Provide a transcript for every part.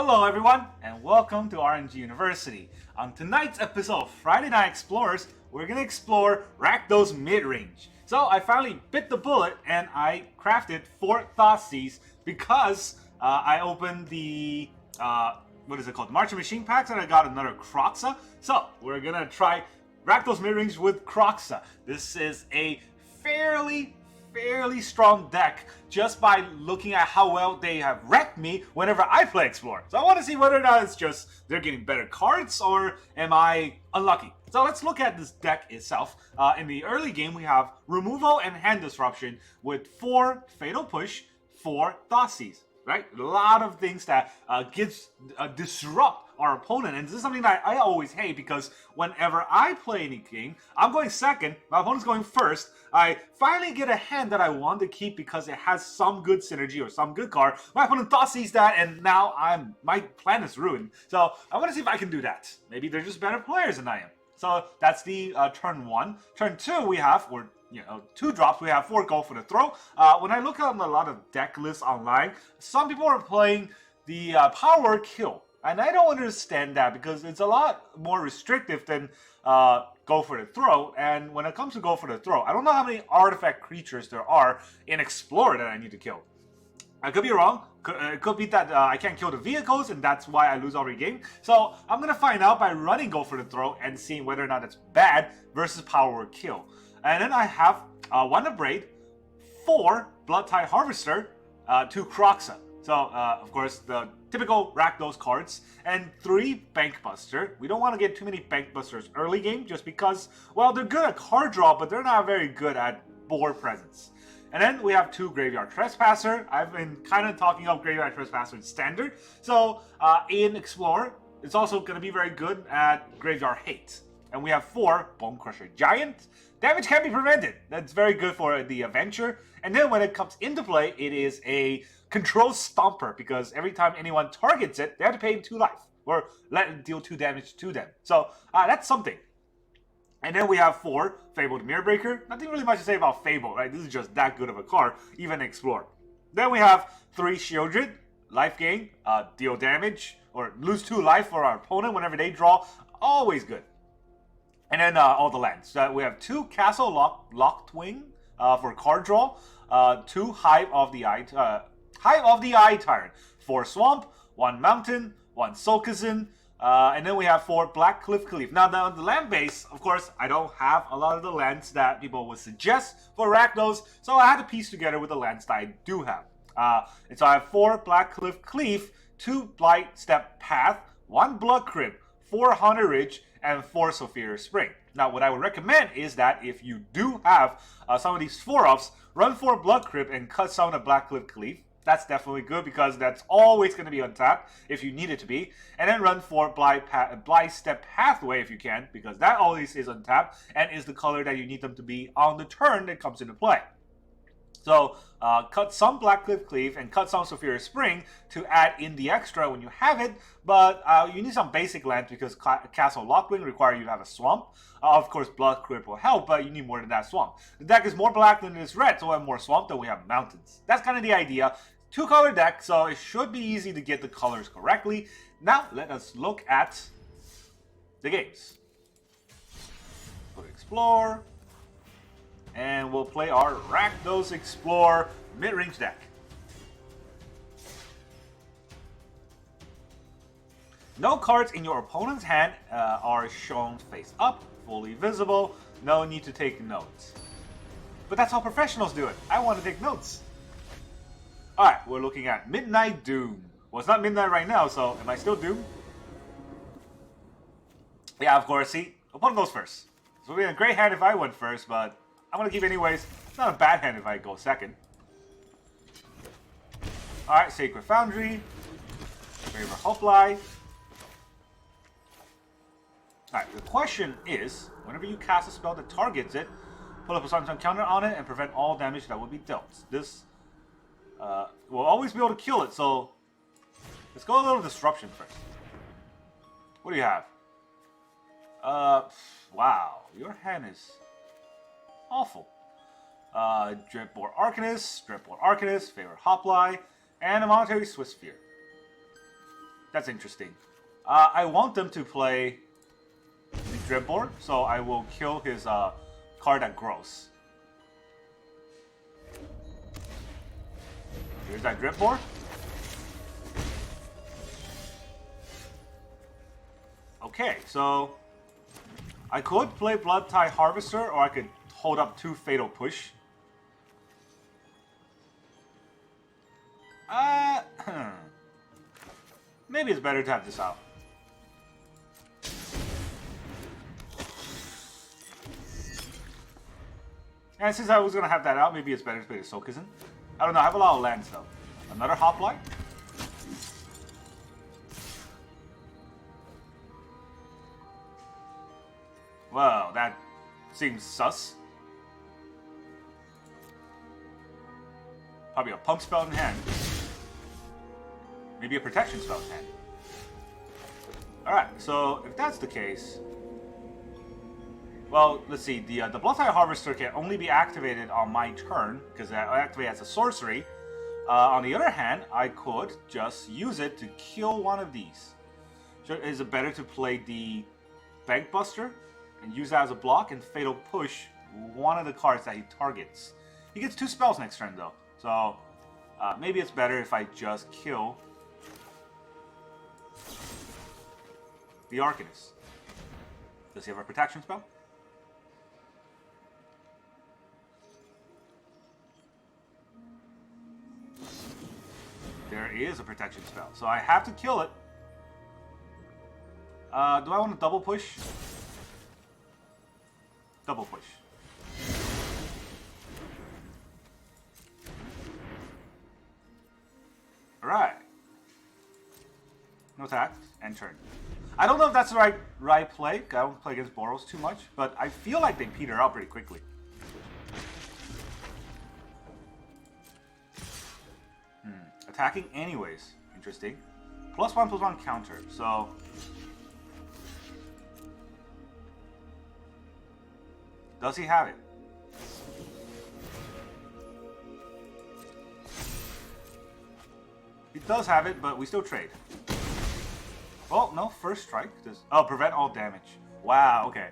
Hello everyone, and welcome to RNG University. On tonight's episode of Friday Night Explorers, we're gonna explore Rakdos Midrange. So I finally bit the bullet and I crafted 4 Thoughtseize because I opened the, what is it called? Marching Machine Packs, and I got another Kroxa. So we're gonna try Rakdos Midrange with Kroxa. This is a fairly strong deck just by looking at how well they have wrecked me whenever I play Explorer. So I want to see whether or not it's just they're getting better cards or am I unlucky. So let's look at this deck itself. In the early game we have Removal and Hand Disruption with 4 Fatal Push, 4 Thoughtseize. Right? A lot of things that disrupt our opponent, and this is something that I always hate because whenever I play any game, I'm going second, my opponent's going first. I finally get a hand that I want to keep because it has some good synergy or some good card. My opponent Thoughtseizes that, and now my plan is ruined. So I want to see if I can do that. Maybe they're just better players than I am. So that's the turn 1. Turn 2 we have, or 2 drops, we have 4 go for the throw. When I look at a lot of deck lists online, some people are playing the power kill. And I don't understand that because it's a lot more restrictive than go for the throw. And when it comes to go for the throw, I don't know how many artifact creatures there are in Explorer that I need to kill. I could be wrong. It could be that I can't kill the vehicles, and that's why I lose every game. So I'm going to find out by running go for the throw and seeing whether or not it's bad versus power kill. And then I have 1 Abrade, 4 Blood-Tide Harvester, 2 Kroxa. So, of course, the typical Rakdos cards, and 3 Bank Buster. We don't want to get too many Bank Busters early game just because, well, they're good at card draw, but they're not very good at board presence. And then we have 2 Graveyard Trespasser. I've been kind of talking up Graveyard Trespasser in Standard. So, in Explorer, it's also going to be very good at Graveyard Hate. And we have 4 Bonecrusher Giant. Damage can be prevented. That's very good for the adventure. And then when it comes into play, it is a Control Stomper, because every time anyone targets it, they have to pay 2 life, or let it deal 2 damage to them. So that's something. And then we have 4 Fabled Mirrorbreaker. Nothing really much to say about Fable, right? This is just that good of a card, even Explore. Then we have 3 Sheoldred, life gain, deal damage, or lose 2 life for our opponent whenever they draw. Always good. And then all the lands. We have 2 Castle Locthwain for card draw, 2 Hive of the Eye Tyrant, 4 Swamp, 1 Mountain, 1 Sulkazin, and then we have 4 Blackcleave Cliffs. Now, the land base, of course, I don't have a lot of the lands that people would suggest for Rakdos, so I had to piece together with the lands that I do have. And so I have 4 Blackcleave Cliffs, 2 Blightstep Path, 1 Blood Crypt, 4 Haunted Ridge, and 4 Superior Spring. Now, what I would recommend is that if you do have some of these 4-ups, run 4 Blood Crypt and cut some of the Blackcleave Cliffs. That's definitely good because that's always going to be untapped if you need it to be. And then run 4 Blightstep Pathway if you can, because that always is untapped and is the color that you need them to be on the turn that comes into play. So cut some Blackcleave Cliffs and cut some Superior Spring to add in the extra when you have it, but you need some basic lands because Castle Locthwain requires you to have a swamp. Of course, Blood Crypt will help, but you need more than that swamp. The deck is more black than it is red, so we have more swamp than we have mountains. That's kind of the idea. 2-color deck, so it should be easy to get the colors correctly. Now, let us look at the games. Go to Explore. And we'll play our Rakdos Explore mid-range deck. No cards in your opponent's hand are shown face up, fully visible. No need to take notes. But that's how professionals do it. I want to take notes. Alright, we're looking at Midnight Doom. Well, it's not midnight right now, so am I still doomed? Yeah, of course, see? Opponent goes first. So it would be a great hand if I went first, but I'm going to keep anyways. It's not a bad hand if I go second. Alright, Sacred Foundry. Favorite Hoplite. Alright, the question is, whenever you cast a spell that targets it, put up a sunshine counter on it and prevent all damage that would be dealt. This will always be able to kill it, so let's go a little disruption first. What do you have? Wow, your hand is awful. Dreadbore Arcanist, favorite Hoplite, and a Monetary Swiss Sphere. That's interesting. I want them to play the Dreadboard, so I will kill his card that grows. Here's that Dreadboard. Okay, so I could play Blood Tide Harvester, or I could hold up 2 Fatal Push. Maybe it's better to have this out. And since I was going to have that out, maybe it's better to play the Soulkism. I don't know, I have a lot of lands though. Another Hoplite. Well, that seems sus. Probably a pump spell in hand. Maybe a protection spell in hand. Alright, so if that's the case... Well, let's see. The Bloodtide Harvester can only be activated on my turn, because that activates as a sorcery. On the other hand, I could just use it to kill one of these. So is it better to play the Bank Buster and use that as a block and Fatal Push one of the cards that he targets? He gets 2 spells next turn, though. So maybe it's better if I just kill the Arcanist. Does he have a protection spell? There is a protection spell, so I have to kill it. Do I want to double push? Double push. Alright. No attack, and turn. I don't know if that's the right play. I don't play against Boros too much, but I feel like they peter out pretty quickly. Attacking anyways. Interesting. +1/+1 counter, so... Does he have it? He does have it, but we still trade. Oh, no, first strike. Oh, prevent all damage. Wow, okay.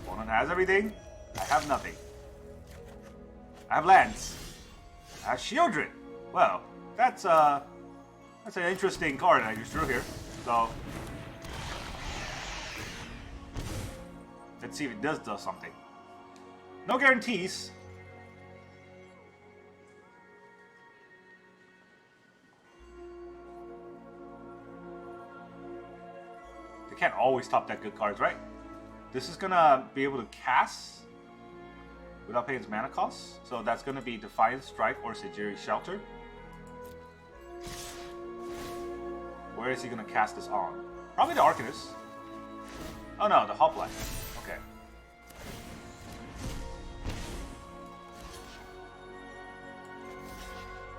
Opponent has everything. I have nothing. I have lands. I have Sheoldred. Well, that's an interesting card I just drew here. So let's see if it does something. No guarantees. They can't always top that good cards, right? This is gonna be able to cast without paying its mana cost. So that's gonna be Defiant Strike or Sejiri Shelter. Where is he gonna cast this on? Probably the Arcanist. Oh no, the Hoplite. Okay.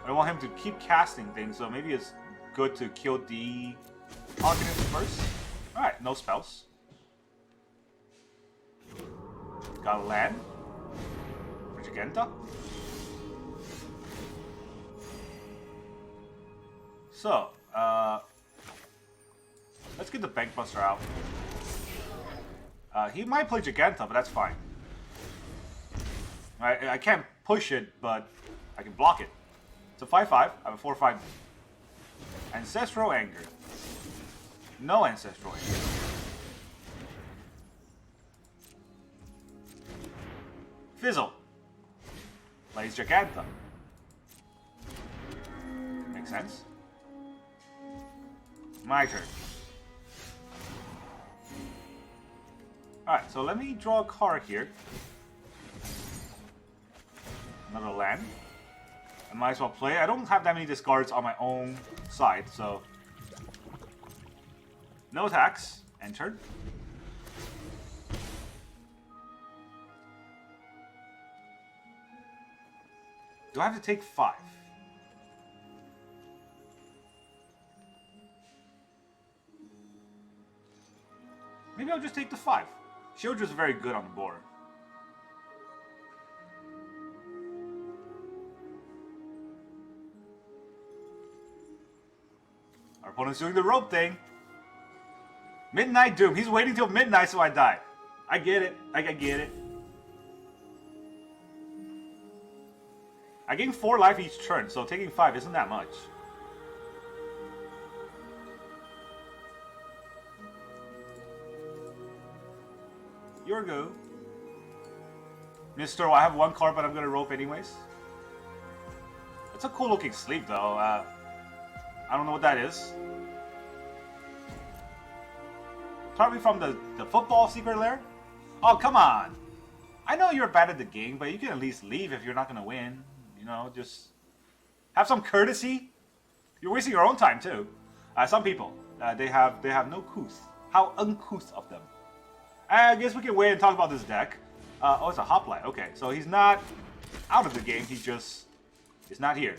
I don't want him to keep casting things, so maybe it's good to kill the Arcanist first. Alright, no spells. Got a land. Magicenta. So, let's get the Bank Buster out. He might play Giganta, but that's fine. I can't push it, but I can block it. It's a 5/5. I have a 4/5. Ancestral Anger. No Ancestral Anger. Fizzle. Plays Giganta. Makes sense. My turn. Alright, so let me draw a card here. Another land. I might as well play. I don't have that many discards on my own side, so... No attacks. Entered. Do I have to take 5? Maybe I'll just take the 5. Sheoldred's very good on the board. Opponent's doing the rope thing. Midnight Doom. He's waiting till midnight so I die. I get it. I get it. I gain 4 life each turn, so taking 5 isn't that much. Your go. Mister, I have 1 card, but I'm gonna rope anyways. It's a cool looking sleeve though. I don't know what that is. Probably from the football secret lair? Oh, come on. I know you're bad at the game, but you can at least leave if you're not gonna win. You know, just have some courtesy. You're wasting your own time too. Some people, they have no couth. How uncouth of them. I guess we can wait and talk about this deck. Oh, it's a hoplite. Okay, so he's not out of the game. He just is not here.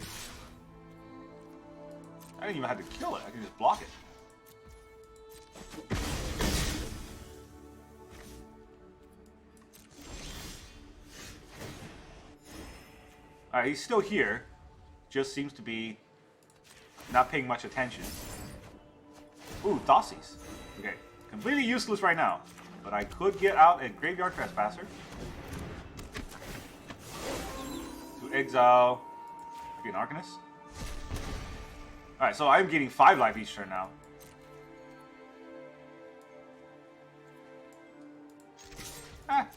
I didn't even have to kill it. I can just block it. Alright, he's still here. Just seems to be not paying much attention. Ooh, Thoughtseizes. Okay, completely useless right now. But I could get out a Graveyard Trespasser. To exile an Arcanist. Alright, so I'm getting 5 life each turn now.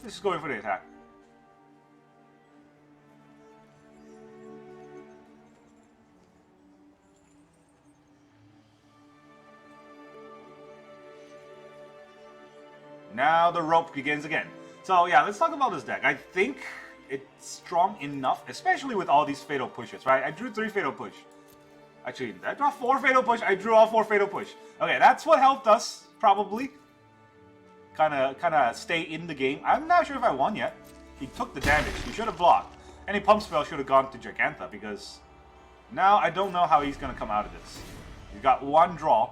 This is going for the attack. Now the rope begins again. So yeah, let's talk about this deck. I think it's strong enough, especially with all these Fatal Pushes, right? I drew 3 Fatal Push. Actually, did I draw 4 Fatal Push? I drew all 4 Fatal Push. Okay, that's what helped us, probably. Kinda stay in the game. I'm not sure if I won yet. He took the damage. He should have blocked. Any pump spell should have gone to Giganta, because now I don't know how he's gonna come out of this. He's got 1 draw.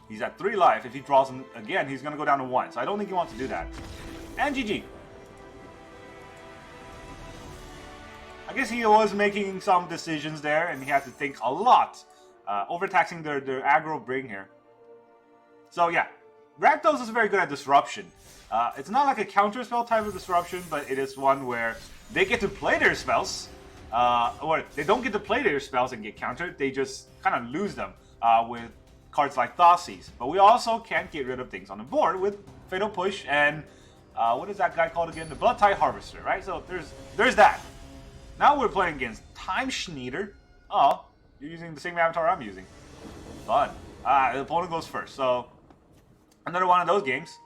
He's at 3 life. If he draws him again, he's going to go down to 1. So I don't think he wants to do that. And GG. I guess he was making some decisions there, and he had to think a lot. Overtaxing their aggro bring here. So yeah, Rakdos is very good at disruption. It's not like a counter spell type of disruption, but it is one where they get to play their spells. Or they don't get to play their spells and get countered. They just kind of lose them with cards like Thoughtseize. But we also can't get rid of things on the board with Fatal Push and what is that guy called again? The Blood Harvester, right? So there's that. Now we're playing against Time Schneeder. Oh, you're using the same avatar I'm using. Fun. The opponent goes first. So another one of those games.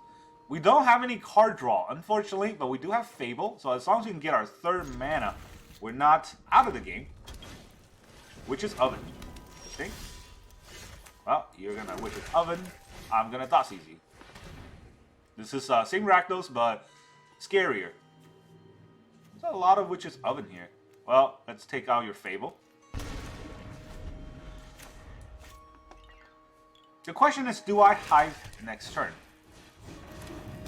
We don't have any card draw, unfortunately, but we do have Fable. So as long as we can get our 3rd mana, we're not out of the game. Witch's Oven. Interesting. Well, you're gonna Witch's Oven. I'm gonna Thoughtseize you. This is same Rakdos, but scarier. There's a lot of Witch's Oven here. Well, let's take out your Fable. The question is, do I Hive next turn?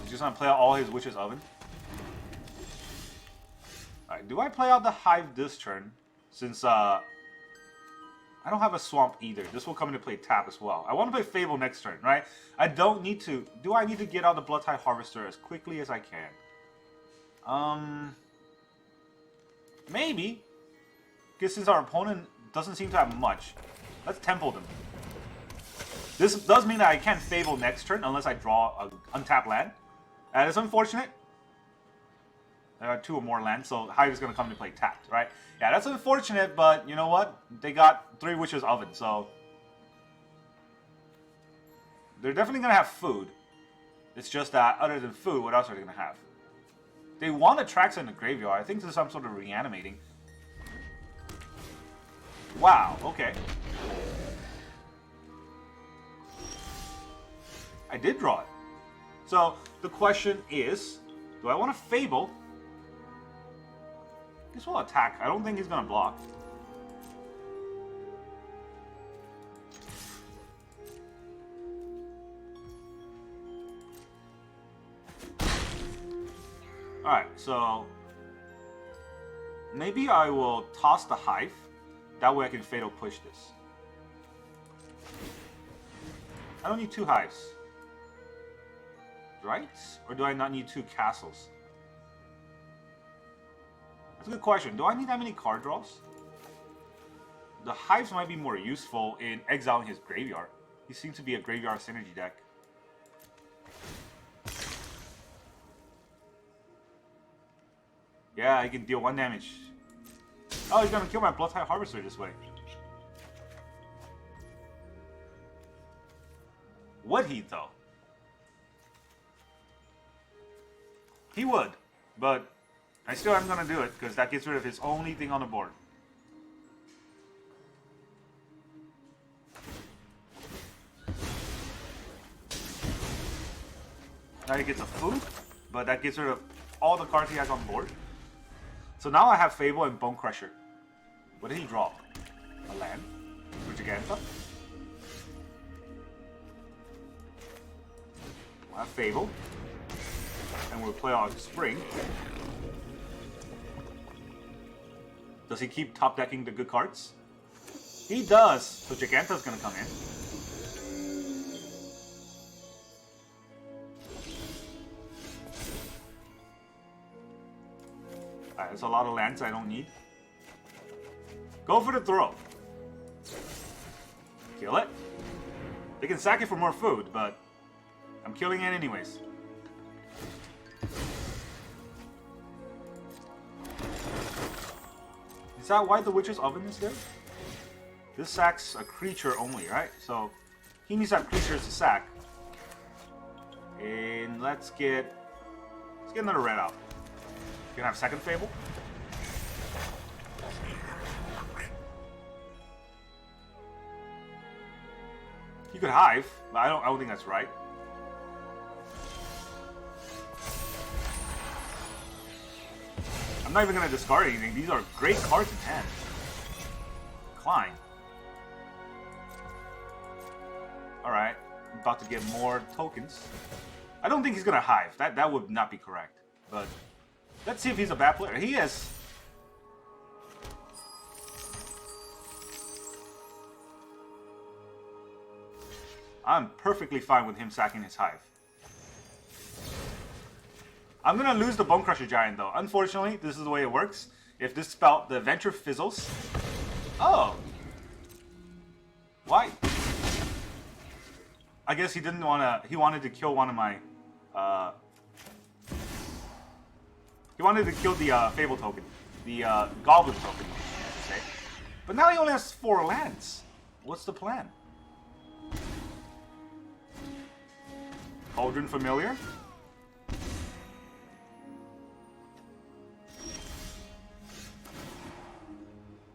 He's just gonna play out all his Witch's Oven. Alright, do I play out the Hive this turn? Since I don't have a Swamp either. This will come into play tap as well. I want to play Fable next turn, right? I don't need to. Do I need to get out the Blood Harvester as quickly as I can? Maybe. Because since our opponent doesn't seem to have much, let's Temple them. This does mean that I can't Fable next turn unless I draw an untapped land. That is unfortunate. I got 2 or more lands, so Hive is going to come into play tapped, right? Yeah, that's unfortunate, but you know what? They got 3 Witch's Oven, so they're definitely going to have food. It's just that, other than food, what else are they going to have? They want Atraxa in the graveyard. I think this is some sort of reanimating. Wow, okay. I did draw it. So, the question is, do I want to Fable? This will attack. I don't think he's going to block. Alright, so maybe I will toss the Hive. That way I can Fatal Push this. I don't need 2 hives. Right? Or do I not need 2 castles? That's a good question. Do I need that many card draws? The hives might be more useful in exiling his graveyard. He seems to be a graveyard synergy deck. Yeah, he can deal 1 damage. Oh, he's gonna kill my Blood Harvester this way. Would he, though? He would, but I still am gonna do it, because that gets rid of his only thing on the board. Now he gets a food, but that gets rid of all the cards he has on board. So now I have Fable and Bonecrusher. What did he draw? A land? For Giganta? We'll have Fable. And we'll play on Spring. Does he keep top decking the good cards? He does! So Giganta's gonna come in. Alright, there's a lot of lands I don't need. Go for the throw. Kill it. They can sack it for more food, but I'm killing it anyways. Is that why the Witch's Oven is there? This sacks a creature only, right? So he needs that creature to sack. And let's get another red out. Gonna have second Fable. You could Hive, but I don't think that's right. I'm not even gonna discard anything. These are great cards in hand. Klein. Alright. I'm about to get more tokens. I don't think he's gonna Hive. That would not be correct. But let's see if he's a bad player. He is. I'm perfectly fine with him sacking his Hive. I'm gonna lose the Bonecrusher Giant though. Unfortunately, this is the way it works. If this spell, the adventure fizzles. Oh! Why? I guess he didn't wanna, he wanted to kill one of my, he wanted to kill the Fable token. The Goblin token, I should say. But now he only has 4 lands. What's the plan? Cauldron Familiar?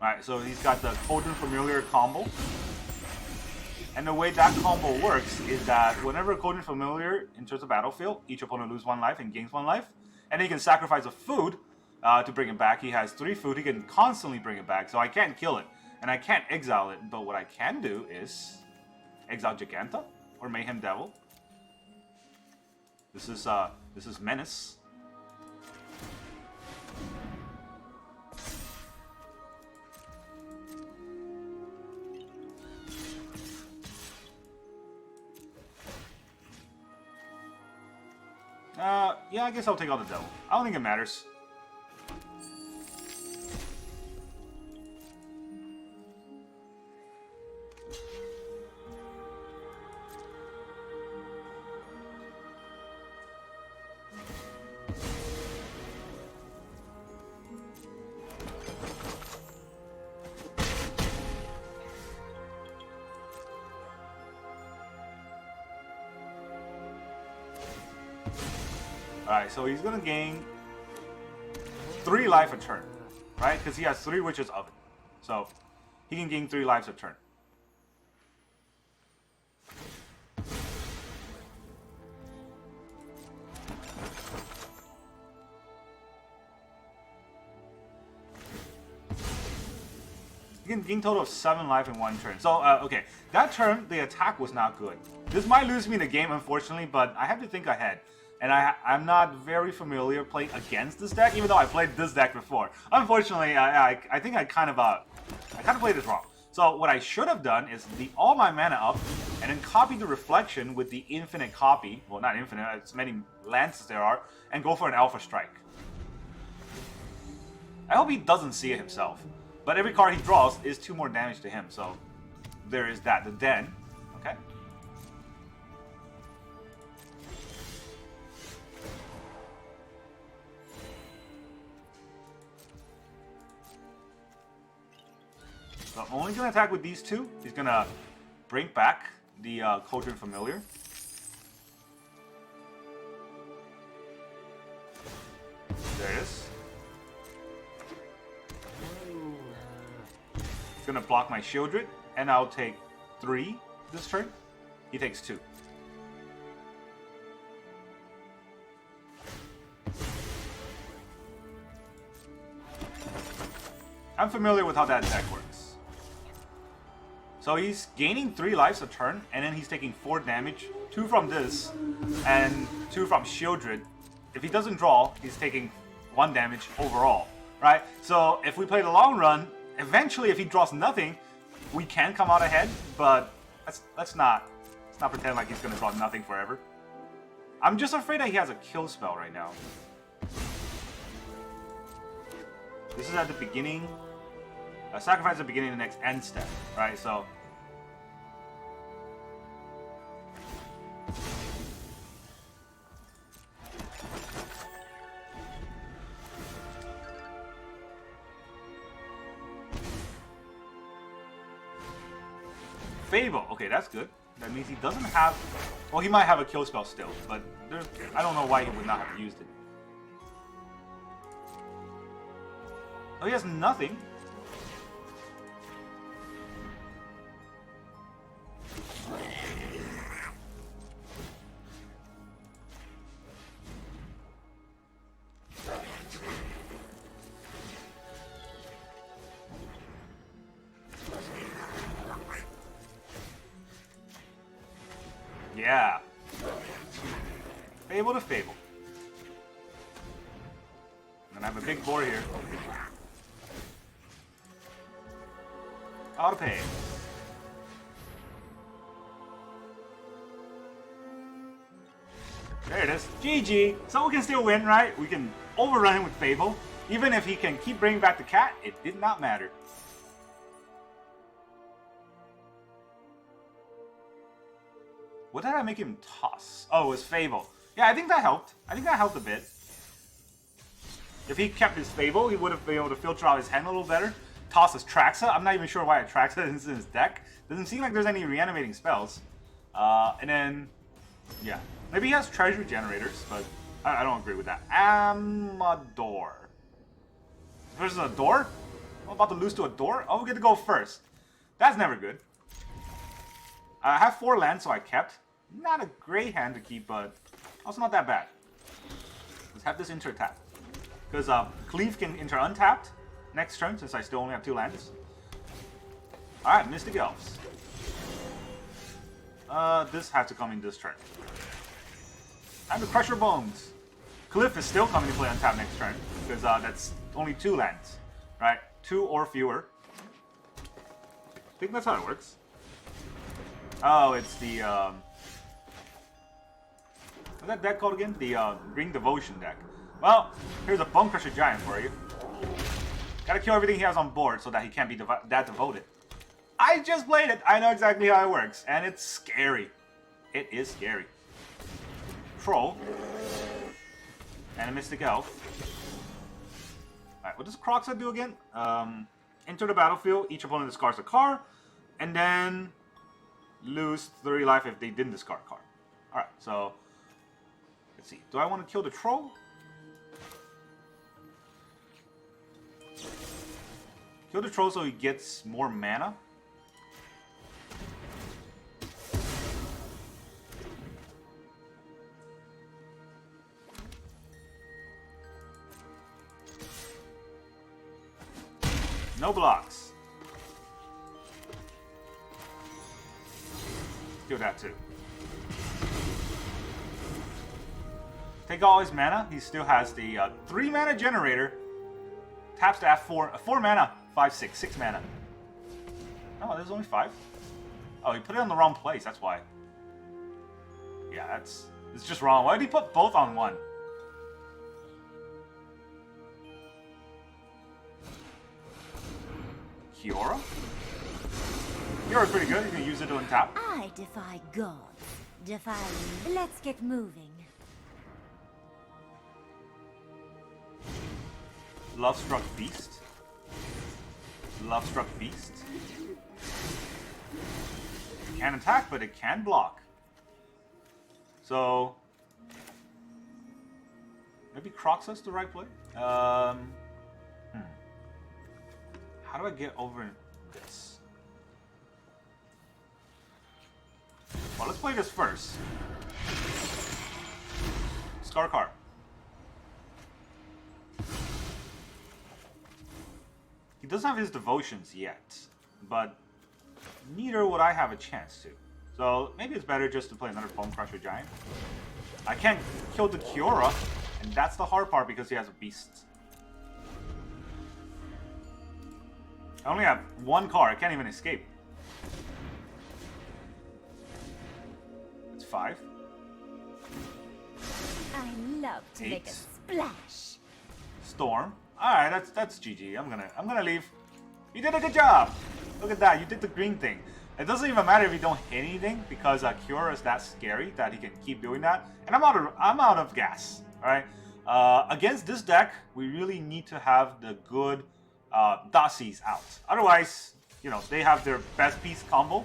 Alright, so he's got the Cauldron Familiar combo. And the way that combo works is that whenever Cauldron Familiar enters the battlefield, each opponent loses 1 life and gains 1 life. And he can sacrifice a food to bring it back. He has 3 food, he can constantly bring it back. So I can't kill it, and I can't exile it. But what I can do is exile Giganta or Mayhem Devil. This is Menace. Yeah, I guess I'll take out the devil. I don't think it matters. Alright, so he's gonna gain 3 life a turn, right? Because he has 3 Witch's Oven. So he can gain 3 lives a turn. He can gain a total of 7 life in 1 turn. So, okay, that turn, the attack was not good. This might lose me the game, unfortunately, but I have to think ahead. And I'm not very familiar playing against this deck, even though I played this deck before. Unfortunately, I think I kind of played this wrong. So what I should have done is leave all my mana up, and then copy the reflection with the infinite copy. Well, not infinite, as many lands as there are, and go for an Alpha Strike. I hope he doesn't see it himself. But every card he draws is 2 more damage to him, so there is that. The Den. Okay. So I'm only going to attack with these 2. He's going to bring back the Cauldron Familiar. There it is. He's going to block my Sheoldred, and I'll take 3 this turn. He takes 2. I'm familiar with how that deck works. So he's gaining 3 lives a turn, and then he's taking 4 damage, 2 from this, and 2 from Sheoldred. If he doesn't draw, he's taking 1 damage overall, right? So if we play the long run, eventually if he draws nothing, we can come out ahead, but let's not pretend like he's going to draw nothing forever. I'm just afraid that he has a kill spell right now. This is at the beginning. Sacrifice at the beginning of the next end step, right? So Fable. Okay, that's good. That means he doesn't have... Well, he might have a kill spell still, but I don't know why he would not have used it. Oh, he has nothing. Yeah. Fable to Fable. I'm gonna have a big board here. Auto pay. There it is. GG. So we can still win, right? We can overrun him with Fable. Even if he can keep bringing back the cat, it did not matter. What did I make him toss? Oh, it was Fable. Yeah, I think that helped. I think that helped a bit. If he kept his Fable, he would have been able to filter out his hand a little better. Toss his Traxa. I'm not even sure why Traxa is in his deck. Doesn't seem like there's any reanimating spells. And then, yeah. Maybe he has treasure generators, but I don't agree with that. Amador. Versus a door? I'm about to lose to a door? Oh, we get to go first. That's never good. I have 4 lands, so I kept. Not a great hand to keep, but also not that bad. Let's have this enter tap. Because Cleave can enter untapped next turn, since I still only have 2 lands. Alright, Mystic Elves. This has to come in this turn. Time to crush your bones. Cliff is still coming to play untapped next turn, because that's only 2 lands, right? 2 or fewer. I think that's how it works. Oh, it's the, what's that deck called again? The, Ring Devotion deck. Well, here's a Bonecrusher Giant for you. Gotta kill everything he has on board so that he can't be that devoted. I just played it! I know exactly how it works, and it's scary. It is scary. Troll. And a Mystic Elf. Alright, what does Kroxa do again? Enter the battlefield, each opponent discards a card, and then lose 30 life if they didn't discard a card. Alright, so let's see. Do I want to kill the troll? Kill the troll so he gets more mana. No blocks. Kill that too. Take all his mana. He still has the 3 mana generator. Taps to F4. 4 mana. 5, 6. 6 mana. Oh, there's only 5? Oh, he put it in the wrong place, that's why. Yeah, it's just wrong. Why did he put both on one? Kiora? Kiora's pretty good. You can use it to untap. I defy gods. Defy me. Let's get moving. Love-struck beast. Love-struck beast. It can attack, but it can block. So maybe Kroxa's the right play. How do I get over this? Well, let's play this first. Scar card. He doesn't have his devotions yet, but neither would I have a chance to. So maybe it's better just to play another Bonecrusher Giant. I can't kill the Kiora, and that's the hard part because he has a beast. I only have one card, I can't even escape. It's 5. I love to make a splash. Storm. Alright, that's GG. I'm gonna leave. You did a good job! Look at that, you did the green thing. It doesn't even matter if you don't hit anything because Kiora is that scary that he can keep doing that. And I'm out of gas. Alright? Against this deck, we really need to have the good Thoughtseize out. Otherwise, you know, they have their best combo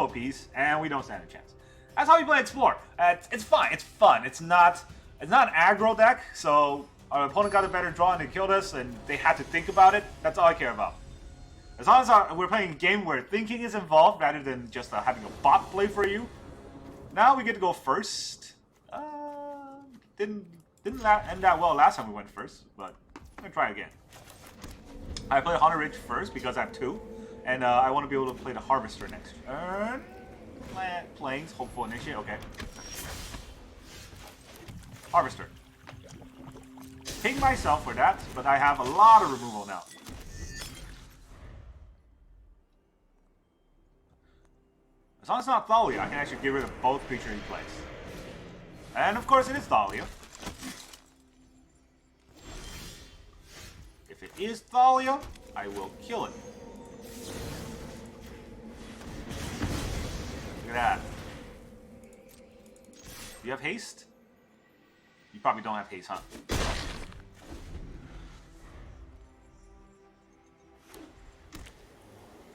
piece, and we don't stand a chance. That's how we play Explore. It's fun. It's fun. It's not an aggro deck, so our opponent got a better draw and they killed us, and they had to think about it. That's all I care about. As long as we're playing a game where thinking is involved rather than just having a bot play for you. Now we get to go first. Didn't end that well last time we went first, but I'm gonna try again. I play Haunted Ridge first because I have 2, and I want to be able to play the Harvester next turn. Plains, Hopeful Initiate, okay. Harvester. Ping myself for that, but I have a lot of removal now. As long as it's not Thalia, I can actually get rid of both creatures he plays. And of course it is Thalia. If it is Thalia, I will kill it. Look at that. Do you have haste? You probably don't have haste, huh?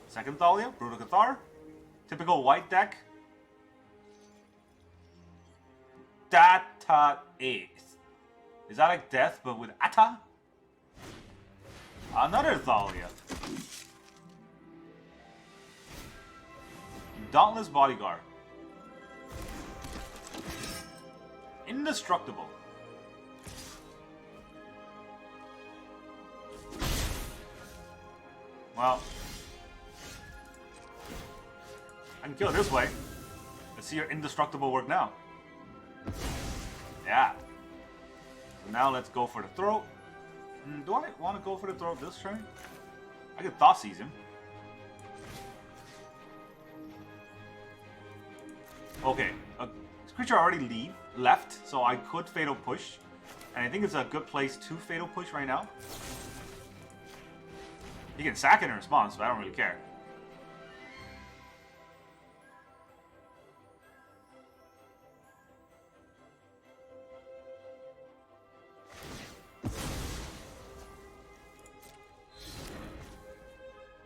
Second Thalia, Brutal Cathar. Typical white deck. Dataiz. Is that like death but with Ata? Another Thalia. Dauntless Bodyguard. Indestructible. Well, I can kill it this way. Let's see your indestructible work now. Yeah. So now let's go for the throat. Do I want to go for the throat this turn? I could Thoughtseize him. Okay, this creature already left, so I could Fatal Push. And I think it's a good place to Fatal Push right now. You can sack it in response, but I don't really care.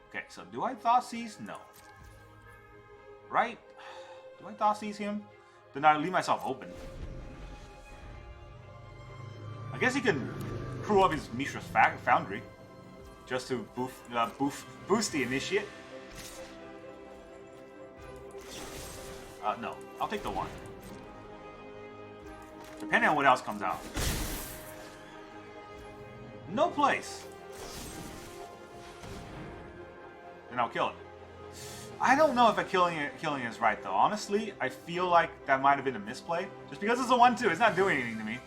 Okay, so do I Thoughtseize? No. Right? Do I Thoughtseize him? Then I leave myself open. I guess he can crew up his Mishra's Foundry. Just to boost the Initiate. No. I'll take the 1. Depending on what else comes out. No place. Then I'll kill it. I don't know if killing it is right though. Honestly, I feel like that might have been a misplay. Just because it's a 1/2, it's not doing anything to me.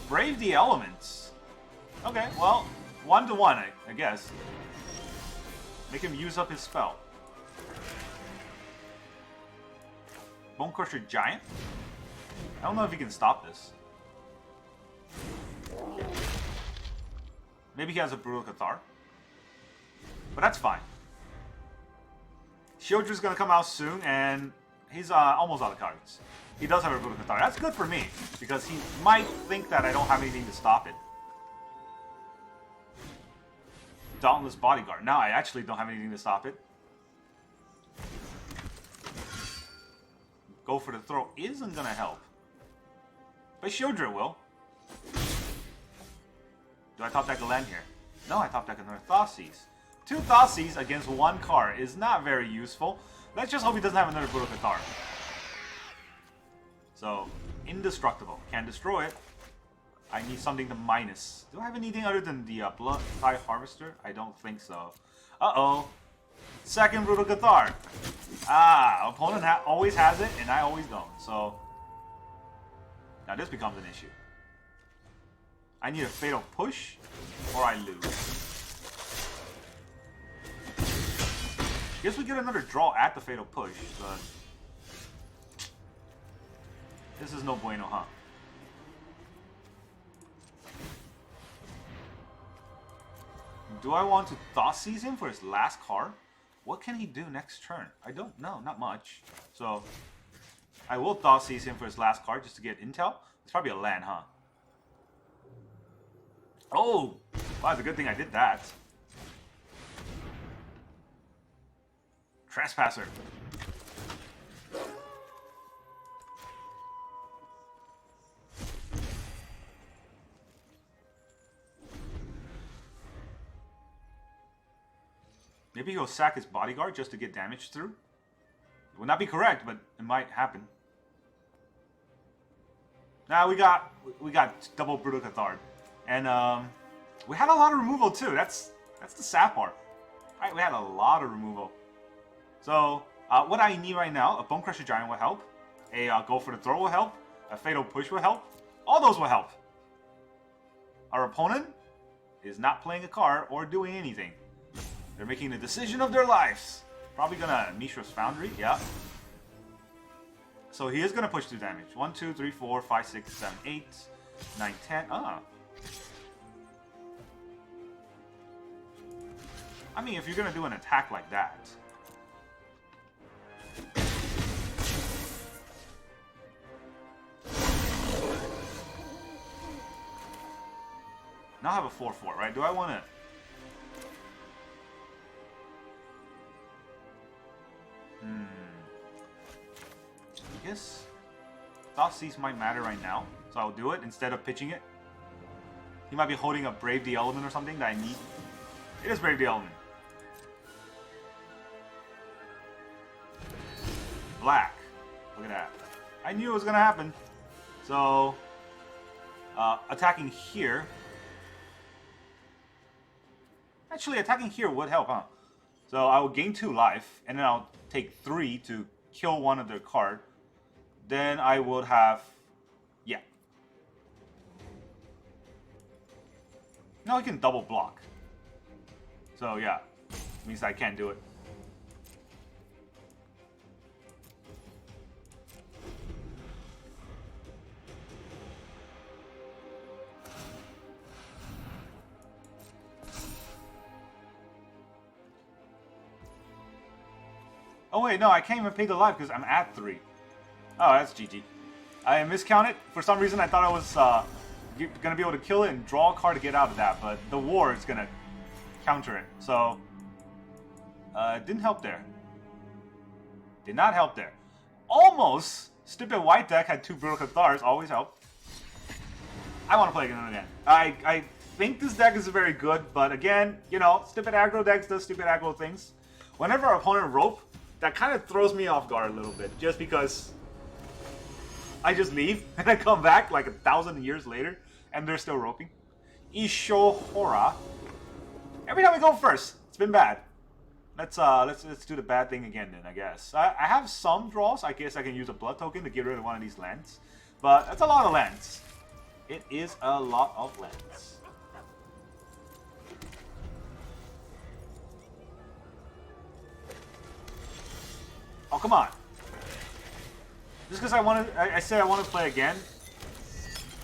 Brave the Elements. Okay, well, 1/1, I guess. Make him use up his spell. Bonecrusher Giant? I don't know if he can stop this. Maybe he has a Brutal Cathar. But that's fine. Sheoldred's gonna come out soon, and he's almost out of cards. He does have a Brutal Cathar. That's good for me, because he might think that I don't have anything to stop it. Dauntless Bodyguard. Now I actually don't have anything to stop it. Go for the throw isn't gonna help. But Sheoldred will. Do I top deck a land here? No, I top deck another Thoughtseize. 2 Thoughtseize against 1 card is not very useful. Let's just hope he doesn't have another Brutal Cathar. So, indestructible. Can't destroy it. I need something to minus. Do I have anything other than the Blood Crypt Harvester? I don't think so. Uh-oh. Second Brutal Cathar. Ah, opponent always has it, and I always don't. So, now this becomes an issue. I need a Fatal Push, or I lose. Guess we get another draw at the Fatal Push, but this is no bueno, huh? Do I want to Thoughtseize him for his last card? What can he do next turn? I don't know, not much. So, I will Thoughtseize him for his last card just to get intel. It's probably a land, huh? Oh! Wow, it's a good thing I did that. Trespasser. Maybe he'll sack his bodyguard just to get damage through. It would not be correct, but it might happen. Now we got double Brutal Cathar. And we had a lot of removal too. That's the sad part. Right, we had a lot of removal. So what I need right now, a Bonecrusher Giant will help. A Go for the Throw will help. A Fatal Push will help. All those will help. Our opponent is not playing a card or doing anything. They're making the decision of their lives. Probably gonna Mishra's Foundry, yeah. So he is gonna push 2 damage. 1, 2, 3, 4, 5, 6, 7, 8, 9, 10. Ah. I mean, if you're gonna do an attack like that. Now I have a 4/4, right? Do I want to? I guess Thoughtseize might matter right now, so I'll do it instead of pitching it. He might be holding a Brave the Element or something that I need. It is Brave the Element. Black. Look at that. I knew it was gonna happen. So, attacking here. Actually, attacking here would help, huh? So I will gain 2 life, and then I'll take 3 to kill one of their card. Then I would have, yeah. No, I can double block. So yeah, means I can't do it. Oh wait, no, I can't even pay the life because I'm at 3. Oh, that's GG. I miscounted. For some reason, I thought I was gonna be able to kill it and draw a card to get out of that, but the war is gonna counter it. So, it didn't help there. Did not help there. Almost. Stupid white deck had 2 Brutal Cathars. Always help. I want to play again. I think this deck is very good, but again, you know, stupid aggro decks does stupid aggro things. Whenever our opponent rope, that kind of throws me off guard a little bit, just because I just leave and I come back like 1,000 years later and they're still roping. Ishohora. Every time we go first, it's been bad. Let's do the bad thing again then, I guess. I have some draws. I guess I can use a blood token to get rid of one of these lands, but that's a lot of lands. It is a lot of lands. Oh, come on. Just because I said I want to play again.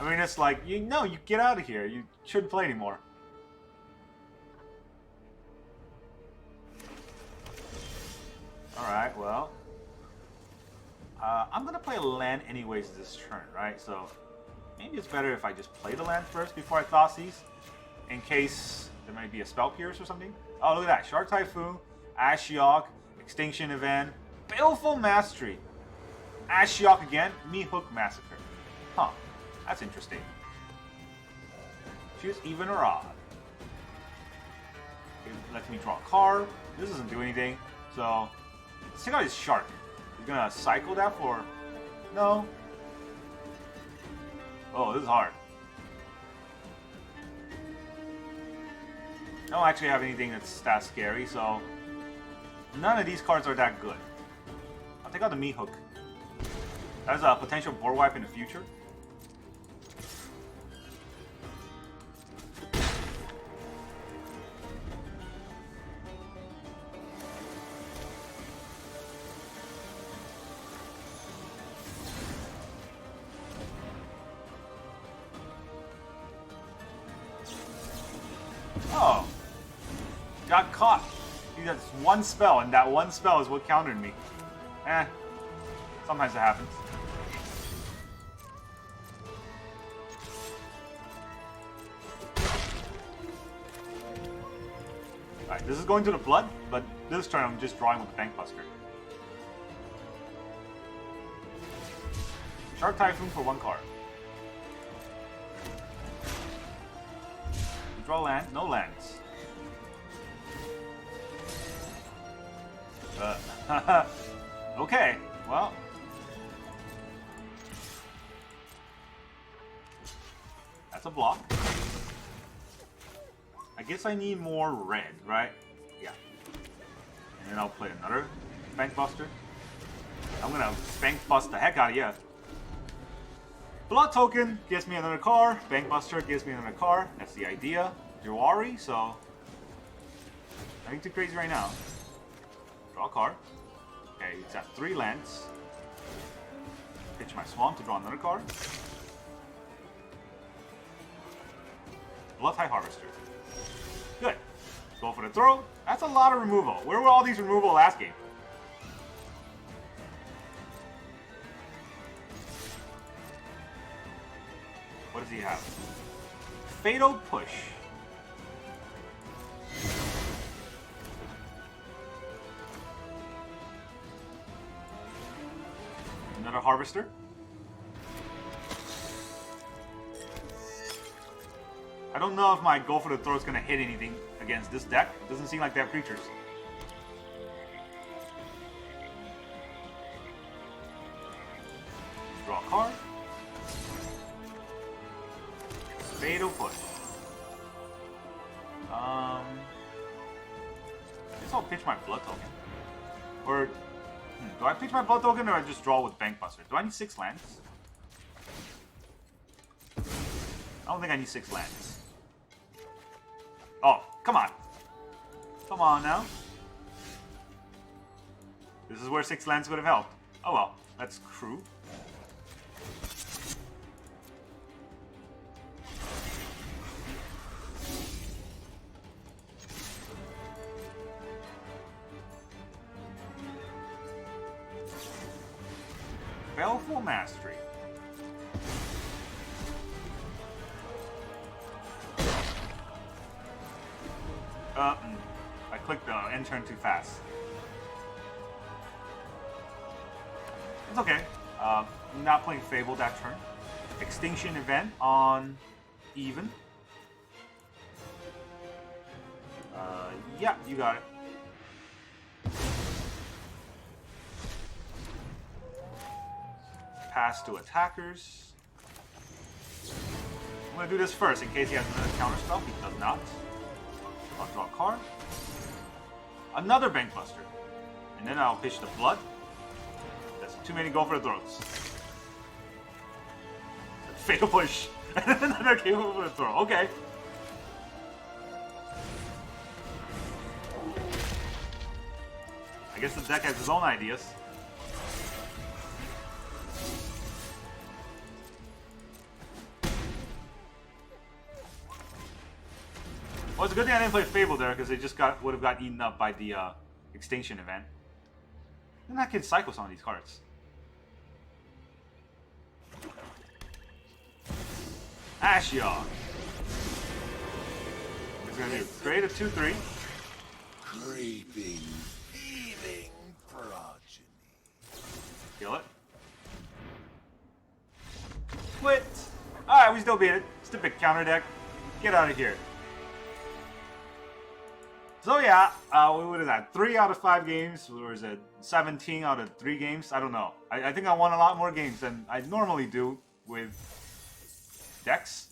I mean, it's like, you get out of here. You shouldn't play anymore. Alright, well. I'm going to play a land anyways this turn, right? So, maybe it's better if I just play the land first before I Thoughtseize. In case there might be a Spell Pierce or something. Oh, look at that. Shark Typhoon, Ashiok, Extinction Event, Baleful Mastery. Ashiok again, Meathook Massacre. Huh, that's interesting. Choose even or odd. It lets me draw a card. This doesn't do anything. So, let's check out his Shark. He's gonna cycle that for... No. Oh, this is hard. I don't actually have anything that's that scary, so... None of these cards are that good. I'll take out the Meathook. That's a potential board wipe in the future. Oh. Got caught. He has one spell, and that one spell is what countered me. Sometimes it happens. Alright, this is going to the blood, but this turn I'm just drawing with the Bankbuster. Shark Typhoon for one card. Draw land, no lands. Okay, well. That's a block. I guess I need more red, right? Yeah. And then I'll play another Bankbuster. I'm gonna Bankbust the heck out of you. Blood Token gives me another card. Bankbuster gives me another card. That's the idea. Jawari, so... nothing too crazy right now. Draw a card. Okay, it's at 3 lands. Pitch my Swamp to draw another card. Bloodtide Harvester. Good. Go for the throw. That's a lot of removal. Where were all these removal last game? What does he have? Fatal Push. Another Harvester. I don't know if my Go for the Throw is going to hit anything against this deck. It doesn't seem like they have creatures. Draw a card. Fatal Push. I guess I'll pitch my Blood Token. Or, do I pitch my Blood Token or I just draw with Bankbuster? Do I need 6 lands? I don't think I need 6 lands. Oh, come on. Come on now. This is where 6 lands would have helped. Oh well, that's Crew. Baleful Mastery. I clicked end turn too fast. It's okay. I'm not playing Fable that turn. Extinction Event on even. Yeah, you got it. Pass to attackers. I'm gonna do this first in case he has another counter spell. He does not. I'll draw a card. Another Bankbuster. And then I'll pitch the Blood. That's too many Go for the Throats. Fatal Push. And another Go for the Throw. Okay. I guess the deck has its own ideas. Well, it's a good thing I didn't play Fable there because they just would have got eaten up by the extinction event. And I can cycle some of these cards. Ashiok. It's gonna do create a 2/3. Creeping, thieving progeny. Kill it. Quit. Alright, we still beat it. It's the big counter deck. Get out of here. So yeah, what is that? 3 out of 5 games, or is it 17 out of 3 games? I don't know. I think I won a lot more games than I normally do with decks.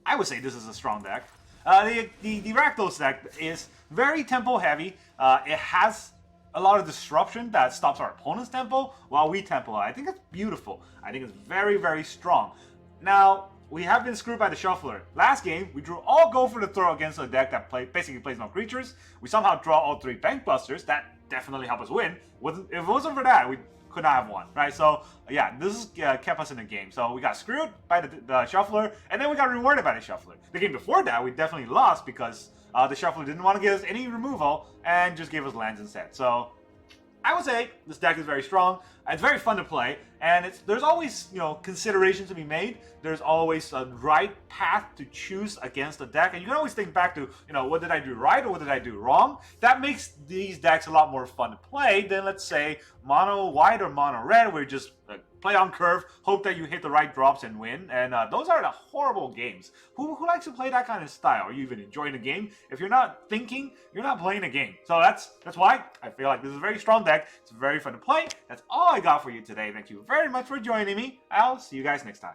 I would say this is a strong deck. The Rakdos deck is very tempo heavy. It has a lot of disruption that stops our opponent's tempo while we tempo. I think it's beautiful. I think it's very, very strong. Now, we have been screwed by the shuffler. Last game, we drew all go for the throw against a deck that basically plays no creatures. We somehow draw all 3 bank busters. That definitely helped us win. If it wasn't for that, we could not have won, right? So, yeah, this is, kept us in the game. So, we got screwed by the shuffler, and then we got rewarded by the shuffler. The game before that, we definitely lost because the shuffler didn't want to give us any removal and just gave us lands instead. So, I would say this deck is very strong. It's very fun to play, and there's always, considerations to be made. There's always a right path to choose against a deck, and you can always think back to, what did I do right or what did I do wrong? That makes these decks a lot more fun to play than, let's say, mono white or mono red, where you just play on curve, hope that you hit the right drops and win. And those are the horrible games. Who likes to play that kind of style? Are you even enjoying the game? If you're not thinking, you're not playing a game. So that's why I feel like this is a very strong deck. It's very fun to play. That's all I got for you today. Thank you very much for joining me. I'll see you guys next time.